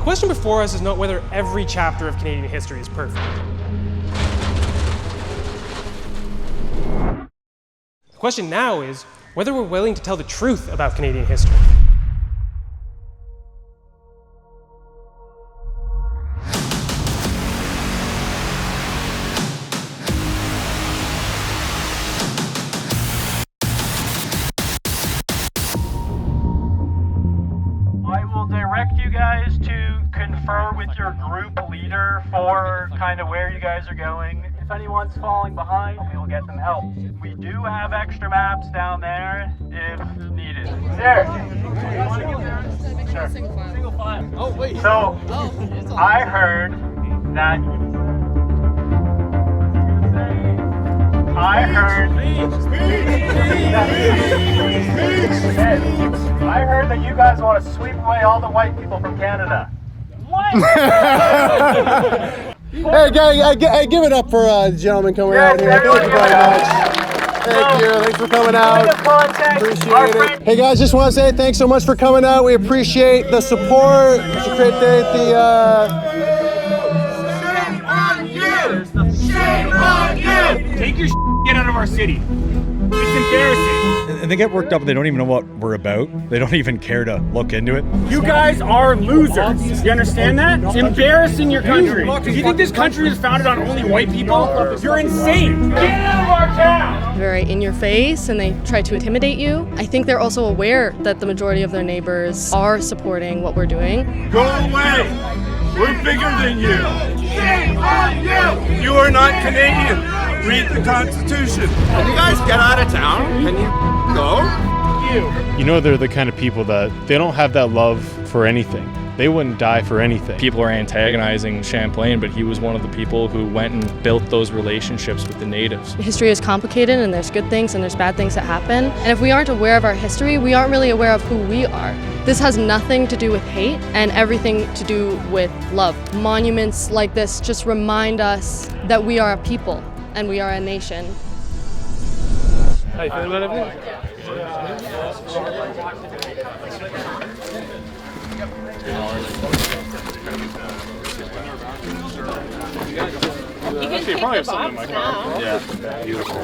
The question before us is not whether every chapter of Canadian history is perfect. The question now is whether we're willing to tell the truth about Canadian history. I will direct you guys to confer with your group leader for kind of where you guys are going. If anyone's falling behind, we will get them help. We do have extra maps down there if needed. There. Sure. Single file. Oh, wait. So, I heard that... I heard that you guys want to sweep away all the white people from Canada. What? Hey, guys, give it up for the gentleman coming out here. Thank you very much. Thank you. Thanks for coming out. Appreciate it. Hey, guys, just want to say thanks so much for coming out. We appreciate the support. Appreciate Shame on you! Shame on you! Take your get out of our city. It's embarrassing. And they get worked up. They don't even know what we're about. They don't even care to look into it. You guys are losers. You understand that? It's embarrassing your country. You think this country is founded on only white people? You're insane. Get out of our town. Very in your face, and they try to intimidate you. I think they're also aware that the majority of their neighbors are supporting what we're doing. Go away. We're bigger than you. Shame on you! You are not Canadian. Read the Constitution. Can you guys get out of town? Can you go? You know, they're the kind of people that they don't have that love for anything. They wouldn't die for anything. People are antagonizing Champlain, but he was one of the people who went and built those relationships with the natives. History is complicated, and there's good things and there's bad things that happen. And if we aren't aware of our history, we aren't really aware of who we are. This has nothing to do with hate and everything to do with love. Monuments like this just remind us that we are a people and we are a nation. How you feeling about everything? Actually, you probably have something in my car. Yeah, beautiful.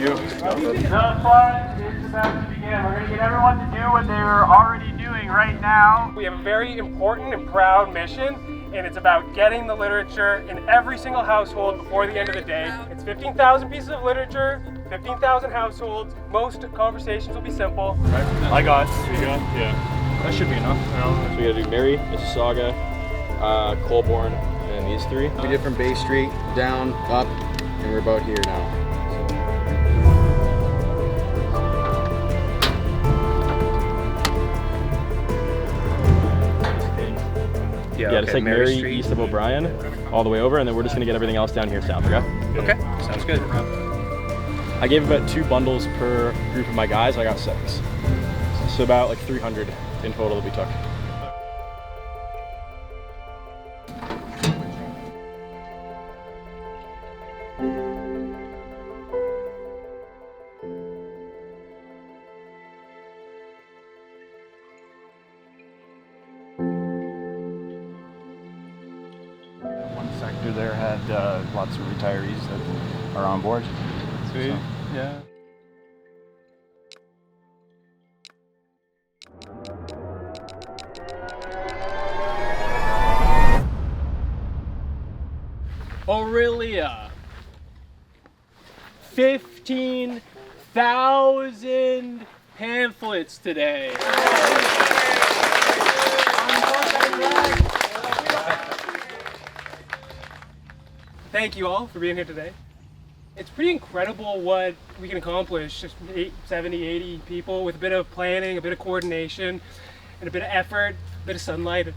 You. The fun is about to begin. We're going to get everyone to do what they're already doing right now. We have a very important and proud mission, and it's about getting the literature in every single household before the end of the day. It's 15,000 pieces of literature, 15,000 households. Most conversations will be simple. I got. You got? Yeah. That should be enough. So we gotta do Mary, Mississauga, Colborne, and these three. We did from Bay Street, down, up, and we're about here now. Yeah, just like Mary Street, east of O'Brien, all the way over, and then we're just gonna get everything else down here south, okay? Okay, sounds good. I gave about 2 bundles per group of my guys. I got 6. So about like 300 in total that we took. One sector there had lots of retirees that are on board. Sweet. So. Yeah. Orillia. 15,000 pamphlets today. Thank you all for being here today. It's pretty incredible what we can accomplish, just 70, 80 people with a bit of planning, a bit of coordination, and a bit of effort, a bit of sunlight,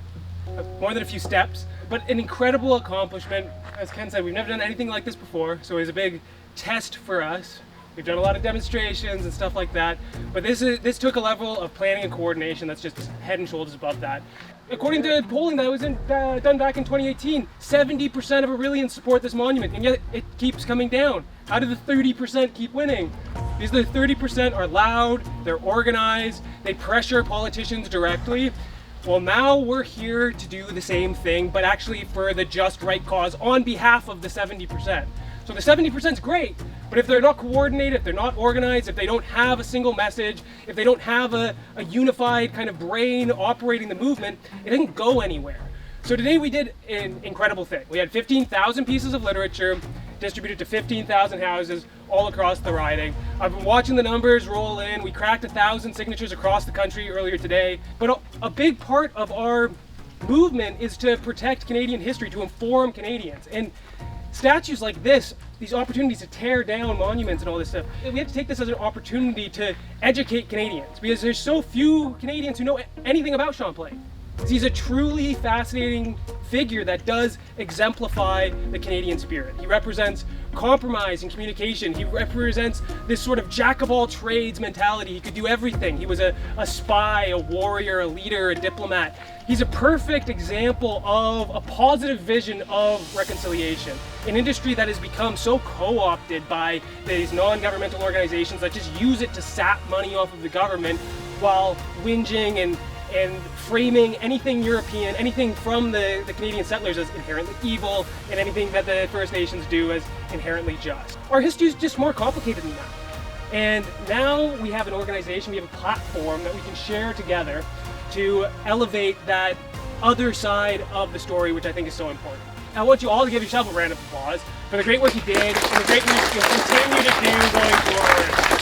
more than a few steps, but an incredible accomplishment. As Ken said, we've never done anything like this before, so it was a big test for us. We've done a lot of demonstrations and stuff like that, but this took a level of planning and coordination that's just head and shoulders above that. According to polling that was done back in 2018, 70% of Orillians support this monument, and yet it keeps coming down. How do the 30% keep winning? Because the 30% are loud, they're organized, they pressure politicians directly. Well, now we're here to do the same thing, but actually for the just right cause on behalf of the 70%. So the 70% is great, but if they're not coordinated, if they're not organized, if they don't have a single message, if they don't have a unified kind of brain operating the movement, it doesn't go anywhere. So today we did an incredible thing. We had 15,000 pieces of literature distributed to 15,000 houses all across the riding. I've been watching the numbers roll in. We cracked 1,000 signatures across the country earlier today. But a big part of our movement is to protect Canadian history, to inform Canadians. And statues like this, these opportunities to tear down monuments and all this stuff, we have to take this as an opportunity to educate Canadians, because there's so few Canadians who know anything about Champlain. He's a truly fascinating figure that does exemplify the Canadian spirit. He represents compromise and communication. He represents this sort of jack of all trades mentality. He could do everything. He was a spy, a warrior, a leader, a diplomat. He's a perfect example of a positive vision of reconciliation. An industry that has become so co-opted by these non-governmental organizations that just use it to sap money off of the government while whinging and framing anything European, anything from the Canadian settlers as inherently evil, and anything that the First Nations do as inherently just. Our history is just more complicated than that. And now we have an organization, we have a platform that we can share together to elevate that other side of the story, which I think is so important. I want you all to give yourself a round of applause for the great work you did and the great work you'll continue to do going forward.